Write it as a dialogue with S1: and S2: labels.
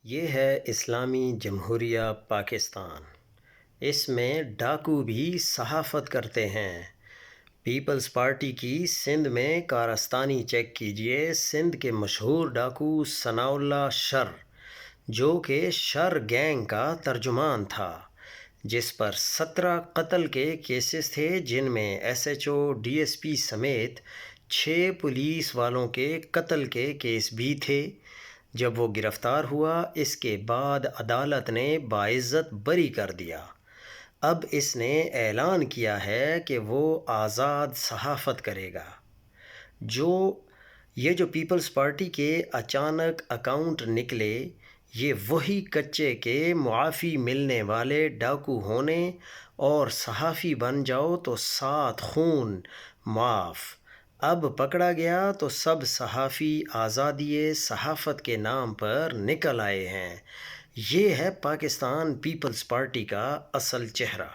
S1: یہ ہے اسلامی جمہوریہ پاکستان۔ اس میں ڈاکو بھی صحافت کرتے ہیں۔ پیپلز پارٹی کی سندھ میں کارستانی چیک کیجئے۔ سندھ کے مشہور ڈاکو ثناء اللہ شر، جو کہ شر گینگ کا ترجمان تھا، جس پر 17 قتل کے کیسز تھے، جن میں S H O, D S P سمیت 6 پولیس والوں کے قتل کے کیس بھی تھے۔ جب وہ گرفتار ہوا، اس کے بعد عدالت نے باعزت بری کر دیا۔ اب اس نے اعلان کیا ہے کہ وہ آزاد صحافت کرے گا۔ یہ جو پیپلز پارٹی کے اچانک اکاؤنٹ نکلے، یہ وہی کچے کے معافی ملنے والے ڈاکو ہونے اور صحافی بن جاؤ تو 7 خون معاف۔ اب پکڑا گیا تو سب صحافی آزادی صحافت کے نام پر نکل آئے ہیں۔ یہ ہے پاکستان پیپلز پارٹی کا اصل چہرہ۔